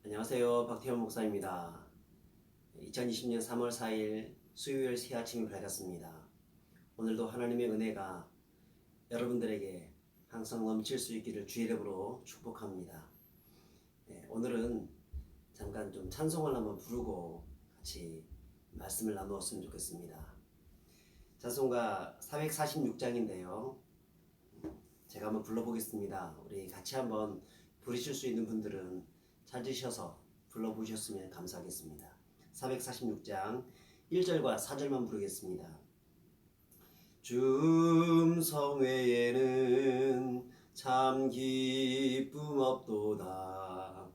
안녕하세요. 박태원 목사입니다. 2020년 3월 4일 수요일 새 아침이 밝았습니다. 오늘도 하나님의 은혜가 여러분들에게 항상 넘칠 수 있기를 주의 이름으로 축복합니다. 오늘은 잠깐 좀 찬송을 한번 부르고 같이 말씀을 나누었으면 좋겠습니다. 찬송가 446장인데요. 제가 한번 불러보겠습니다. 우리 같이 한번 부르실 수 있는 분들은 찾으셔서 불러보셨으면 감사하겠습니다. 446장 1절과 4절만 부르겠습니다. 주 성회에는 참 기쁨 없도다.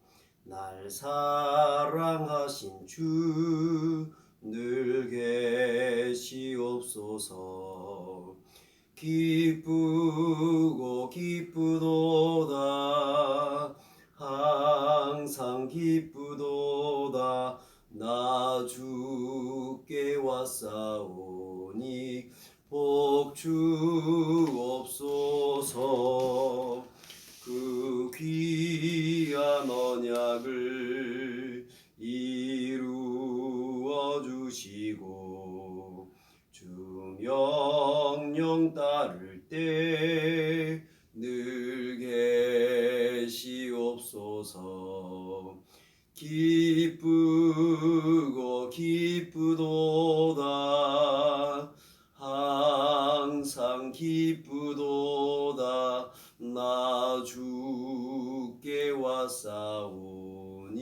날 사랑하신 주 늘 계시옵소서. 기쁘고 기쁘도다. 항상 기쁘도다. 나 주께 왔사오니 복 주옵소서. 그 귀한 언약을 이루어 주시고 주 명령 따를 때 늘 계시옵소서. 기쁘고 기쁘도다. 항상 기쁘도다. 나 주께 왔사오니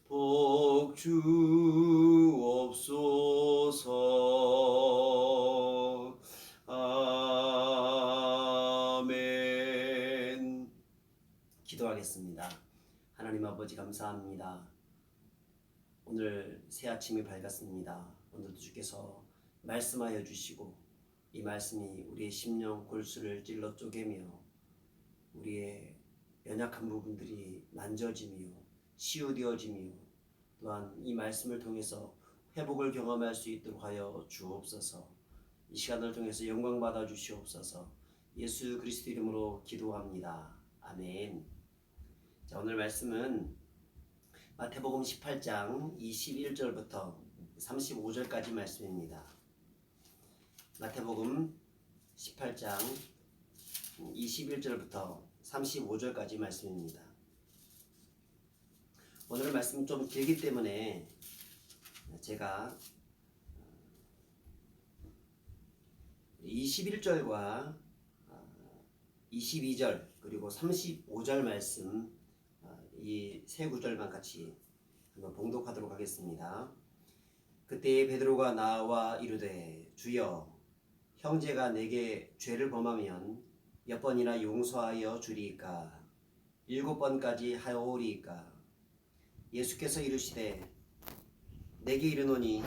복 주옵소서. 아멘. 기도하겠습니다. 하나님 아버지 감사합니다. 오늘 새 아침이 밝았습니다. 오늘도 주께서 말씀하여 주시고 이 말씀이 우리의 심령 골수를 찔러 쪼개며 우리의 연약한 부분들이 만져지며 치유되어지며 또한 이 말씀을 통해서 회복을 경험할 수 있도록 하여 주옵소서. 이 시간을 통해서 영광 받아 주시옵소서. 예수 그리스도 이름으로 기도합니다. 아멘. 자, 오늘 말씀은 마태복음 18장 21절부터 35절까지 말씀입니다. 마태복음 18장 21절부터 35절까지 말씀입니다. 오늘 말씀은 좀 길기 때문에 제가 21절과 22절 그리고 35절 말씀 이 세 구절만 같이 한번 봉독하도록 하겠습니다. 그때 베드로가 나와 이르되 주여 형제가 내게 죄를 범하면 몇 번이나 용서하여 주리이까 7번까지 하오리이까. 예수께서 이르시되 내게 이르노니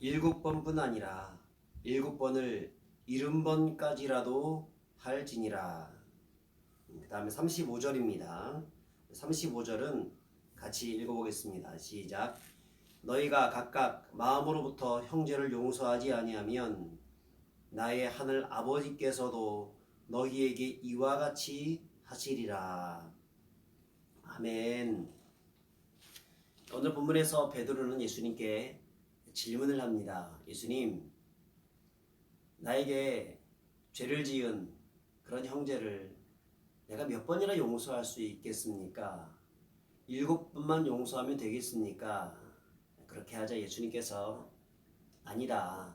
7번뿐 아니라 7번을 70번까지라도 할지니라. 그 다음에 35절입니다. 35절은 같이 읽어보겠습니다. 시작. 너희가 각각 마음으로부터 형제를 용서하지 아니하면 나의 하늘 아버지께서도 너희에게 이와 같이 하시리라. 아멘. 오늘 본문에서 베드로는 예수님께 질문을 합니다. 예수님, 나에게 죄를 지은 그런 형제를 내가 몇 번이나 용서할 수 있겠습니까? 7번만 용서하면 되겠습니까? 그렇게 하자 예수님께서 아니다.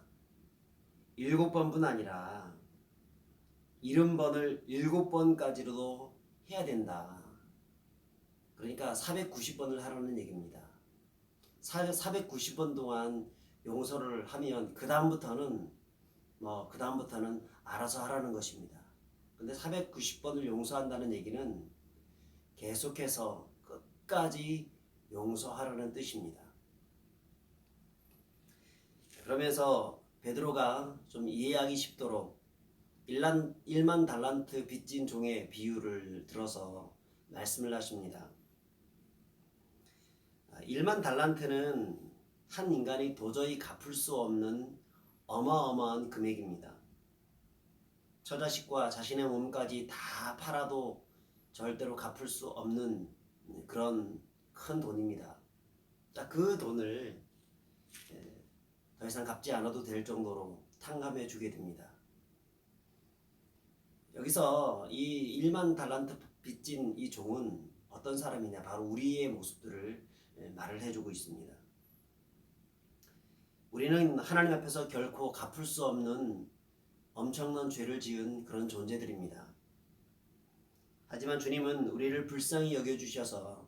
7번뿐 아니라 70번을 7번까지로도 해야 된다. 그러니까 490번을 하라는 얘기입니다. 490번 동안 용서를 하면 그 다음부터는 알아서 하라는 것입니다. 근데 490번을 용서한다는 얘기는 계속해서 끝까지 용서하라는 뜻입니다. 그러면서 베드로가 좀 이해하기 쉽도록 1만 달란트 빚진 종의 비유를 들어서 말씀을 하십니다. 1만 달란트는 한 인간이 도저히 갚을 수 없는 어마어마한 금액입니다. 처자식과 자신의 몸까지 다 팔아도 절대로 갚을 수 없는 그런 큰 돈입니다. 자, 그 돈을 더 이상 갚지 않아도 될 정도로 탕감해 주게 됩니다. 여기서 이 1만 달란트 빚진 이 종은 어떤 사람이냐, 바로 우리의 모습들을 말을 해주고 있습니다. 우리는 하나님 앞에서 결코 갚을 수 없는 엄청난 죄를 지은 그런 존재들입니다. 하지만 주님은 우리를 불쌍히 여겨주셔서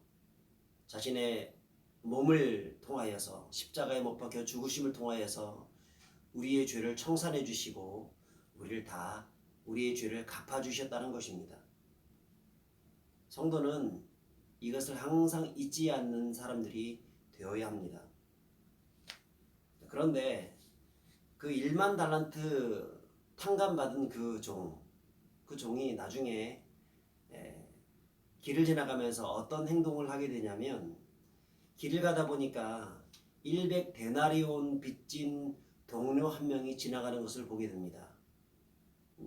자신의 몸을 통하여서 십자가에 못 박혀 죽으심을 통하여서 우리의 죄를 청산해 주시고 우리의 죄를 갚아 주셨다는 것입니다. 성도는 이것을 항상 잊지 않는 사람들이 되어야 합니다. 그런데 그 1만 달란트 탕감받은 그 종이 나중에 길을 지나가면서 어떤 행동을 하게 되냐면, 길을 가다 보니까 100데나리온 빚진 동료 한 명이 지나가는 것을 보게 됩니다.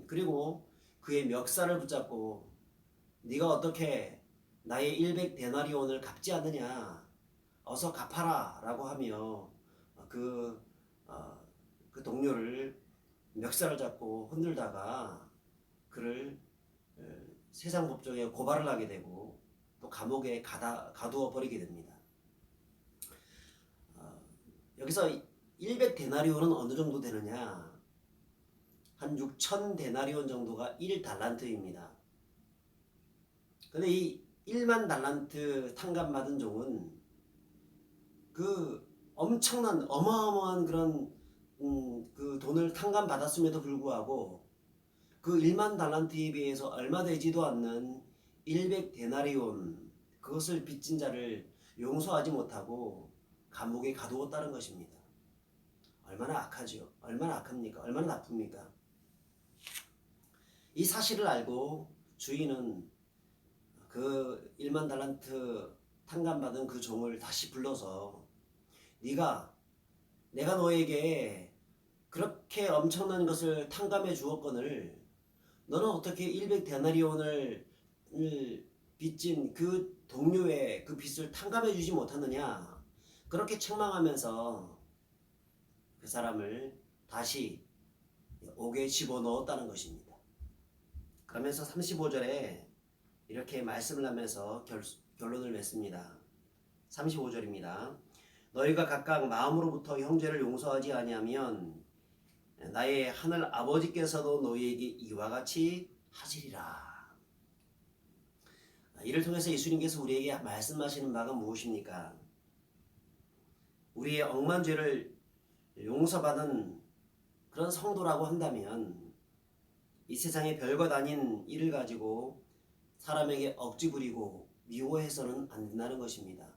그리고 그의 멱살을 붙잡고 네가 어떻게 나의 100데나리온을 갚지 않느냐, 어서 갚아라 라고 하며 그 동료를 멱살을 잡고 흔들다가 그를 세상 법정에 고발을 하게 되고 또 감옥에 가두어 버리게 됩니다. 여기서 100데나리온은 어느 정도 되느냐, 한 6,000데나리온 정도가 1달란트입니다. 근데 이 1만 달란트 탕감받은 종은 그 엄청난 어마어마한 그런 그 돈을 탕감받았음에도 불구하고 그 1만 달란트에 비해서 얼마 되지도 않는 100데나리온, 그것을 빚진 자를 용서하지 못하고 감옥에 가두었다는 것입니다. 얼마나 악하죠? 얼마나 악합니까? 얼마나 나쁩니까? 이 사실을 알고 주인은 그 1만 달란트 탕감받은 그 종을 다시 불러서 내가 너에게 그렇게 엄청난 것을 탕감해 주었거늘 너는 어떻게 100데나리온을 빚진 그 동료의 그 빚을 탕감해 주지 못하느냐, 그렇게 책망하면서 그 사람을 다시 옥에 집어넣었다는 것입니다. 그러면서 35절에 이렇게 말씀을 하면서 결론을 맺습니다. 35절입니다. 너희가 각각 마음으로부터 형제를 용서하지 아니하면 나의 하늘 아버지께서도 너희에게 이와 같이 하시리라. 이를 통해서 예수님께서 우리에게 말씀하시는 바가 무엇입니까? 우리의 억만 죄를 용서받은 그런 성도라고 한다면 이 세상에 별것 아닌 일을 가지고 사람에게 억지 부리고 미워해서는 안 된다는 것입니다.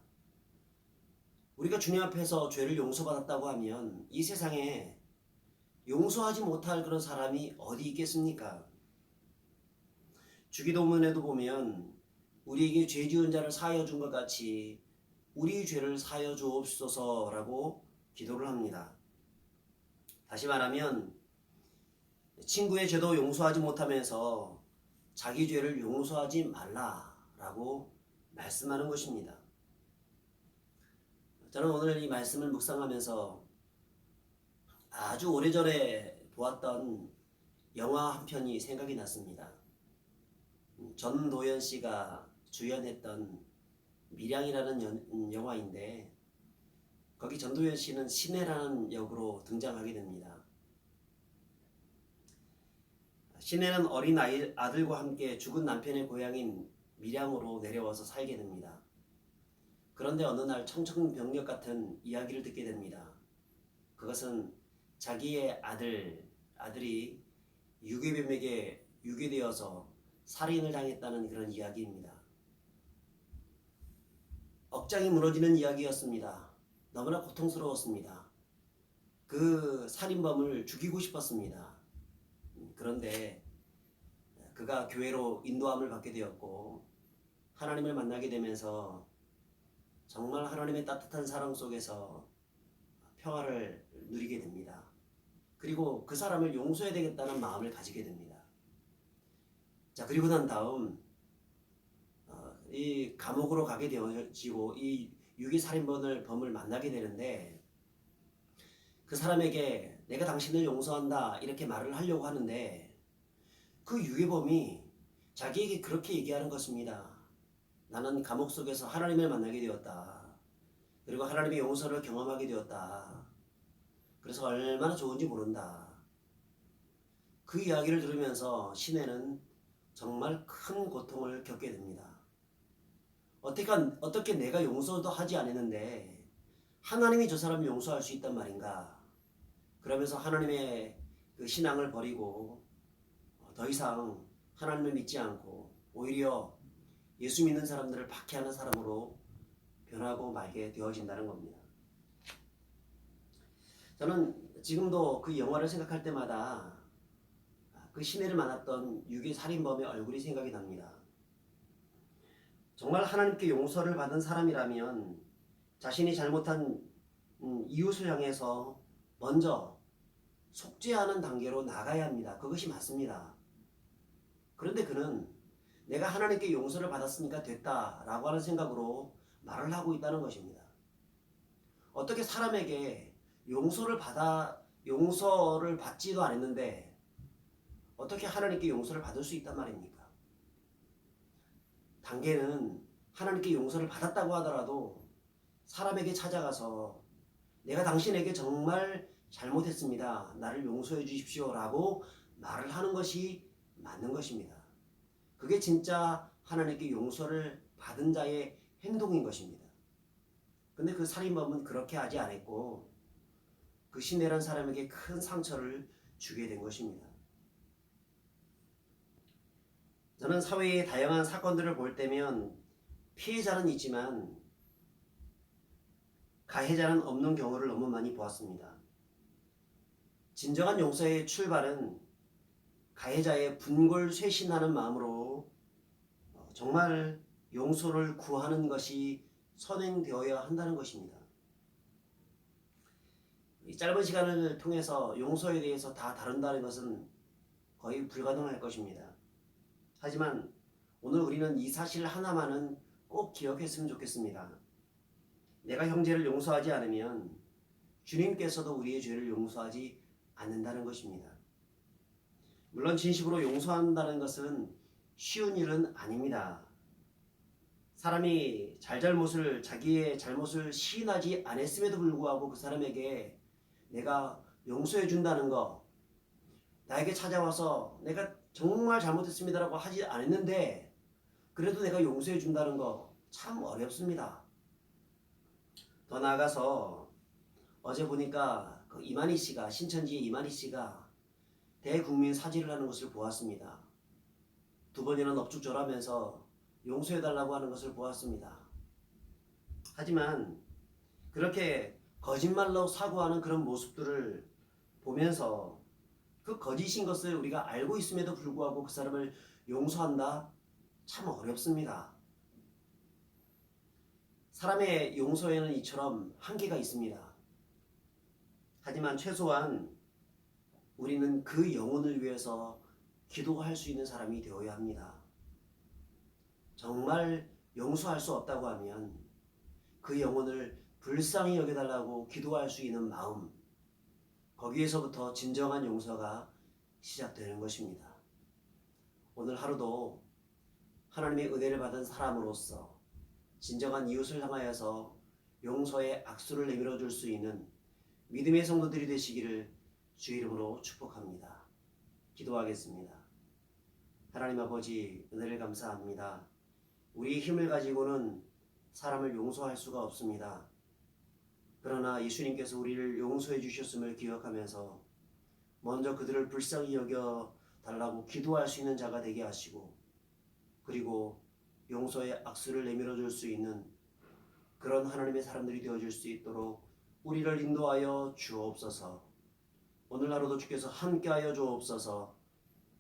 우리가 주님 앞에서 죄를 용서받았다고 하면 이 세상에 용서하지 못할 그런 사람이 어디 있겠습니까? 주기도문에도 보면 우리에게 죄 지은 자를 사하여 준 것 같이 우리 죄를 사하여 주옵소서라고 기도를 합니다. 다시 말하면 친구의 죄도 용서하지 못하면서 자기 죄를 용서하지 말라라고 말씀하는 것입니다. 저는 오늘 이 말씀을 묵상하면서 아주 오래전에 보았던 영화 한 편이 생각이 났습니다. 전도연 씨가 주연했던 밀양이라는 영화인데, 거기 전도연 씨는 신혜라는 역으로 등장하게 됩니다. 신혜는 어린 아들과 함께 죽은 남편의 고향인 밀양으로 내려와서 살게 됩니다. 그런데 어느 날 청천벽력 같은 이야기를 듣게 됩니다. 그것은 자기의 아들이 유괴범에게 유괴되어서 살인을 당했다는 그런 이야기입니다. 억장이 무너지는 이야기였습니다. 너무나 고통스러웠습니다. 그 살인범을 죽이고 싶었습니다. 그런데 그가 교회로 인도함을 받게 되었고 하나님을 만나게 되면서 정말 하나님의 따뜻한 사랑 속에서 평화를 누리게 됩니다. 그리고 그 사람을 용서해야 되겠다는 마음을 가지게 됩니다. 자, 그리고 난 다음 이 감옥으로 가게 되어지고 이 유기살인범을 만나게 되는데 그 사람에게 내가 당신을 용서한다 이렇게 말을 하려고 하는데 그 유괴범이 자기에게 그렇게 얘기하는 것입니다. 나는 감옥 속에서 하나님을 만나게 되었다. 그리고 하나님의 용서를 경험하게 되었다. 그래서 얼마나 좋은지 모른다. 그 이야기를 들으면서 시내는 정말 큰 고통을 겪게 됩니다. 어떻게 내가 용서도 하지 않았는데 하나님이 저 사람을 용서할 수 있단 말인가? 그러면서 하나님의 그 신앙을 버리고 더 이상 하나님을 믿지 않고 오히려 예수 믿는 사람들을 박해하는 사람으로 변하고 말게 되어진다는 겁니다. 저는 지금도 그 영화를 생각할 때마다 그 시내를 만났던 유괴살인범의 얼굴이 생각이 납니다. 정말 하나님께 용서를 받은 사람이라면 자신이 잘못한 이웃을 향해서 먼저 속죄하는 단계로 나가야 합니다. 그것이 맞습니다. 그런데 그는 내가 하나님께 용서를 받았으니까 됐다라고 하는 생각으로 말을 하고 있다는 것입니다. 어떻게 사람에게 용서를 받지도 않았는데 어떻게 하나님께 용서를 받을 수 있단 말입니까? 단계는 하나님께 용서를 받았다고 하더라도 사람에게 찾아가서 내가 당신에게 정말 잘못했습니다. 나를 용서해 주십시오 라고 말을 하는 것이 맞는 것입니다. 그게 진짜 하나님께 용서를 받은 자의 행동인 것입니다. 근데 그 살인범은 그렇게 하지 않았고 그 시내란 사람에게 큰 상처를 주게 된 것입니다. 저는 사회의 다양한 사건들을 볼 때면 피해자는 있지만 가해자는 없는 경우를 너무 많이 보았습니다. 진정한 용서의 출발은 가해자의 분골쇄신하는 마음으로 정말 용서를 구하는 것이 선행되어야 한다는 것입니다. 이 짧은 시간을 통해서 용서에 대해서 다 다룬다는 것은 거의 불가능할 것입니다. 하지만 오늘 우리는 이 사실 하나만은 꼭 기억했으면 좋겠습니다. 내가 형제를 용서하지 않으면 주님께서도 우리의 죄를 용서하지 않는다는 것입니다. 물론 진심으로 용서한다는 것은 쉬운 일은 아닙니다. 사람이 자기의 잘못을 시인하지 않았음에도 불구하고 그 사람에게 내가 용서해 준다는 거, 나에게 찾아와서 내가 정말 잘못했습니다라고 하지 않았는데 그래도 내가 용서해 준다는 거 참 어렵습니다. 더 나아가서 어제 보니까 그 신천지의 이만희 씨가 대국민 사죄를 하는 것을 보았습니다. 2번이나 넙죽절하면서 용서해달라고 하는 것을 보았습니다. 하지만 그렇게 거짓말로 사고하는 그런 모습들을 보면서 그 거짓인 것을 우리가 알고 있음에도 불구하고 그 사람을 용서한다? 참 어렵습니다. 사람의 용서에는 이처럼 한계가 있습니다. 하지만 최소한 우리는 그 영혼을 위해서 기도할 수 있는 사람이 되어야 합니다. 정말 용서할 수 없다고 하면 그 영혼을 불쌍히 여겨달라고 기도할 수 있는 마음, 거기에서부터 진정한 용서가 시작되는 것입니다. 오늘 하루도 하나님의 은혜를 받은 사람으로서 진정한 이웃을 향하여서 용서의 악수를 내밀어 줄 수 있는 믿음의 성도들이 되시기를 주의 이름으로 축복합니다. 기도하겠습니다. 하나님 아버지, 은혜를 감사합니다. 우리의 힘을 가지고는 사람을 용서할 수가 없습니다. 그러나 예수님께서 우리를 용서해 주셨음을 기억하면서 먼저 그들을 불쌍히 여겨 달라고 기도할 수 있는 자가 되게 하시고, 그리고 용서의 악수를 내밀어 줄 수 있는 그런 하나님의 사람들이 되어줄 수 있도록 우리를 인도하여 주옵소서. 오늘 하루도 주께서 함께하여 주옵소서.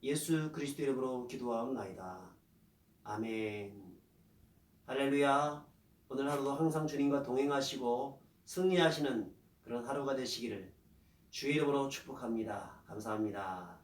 예수 그리스도 이름으로 기도하옵나이다. 아멘. 할렐루야. 오늘 하루도 항상 주님과 동행하시고 승리하시는 그런 하루가 되시기를 주의 이름으로 축복합니다. 감사합니다.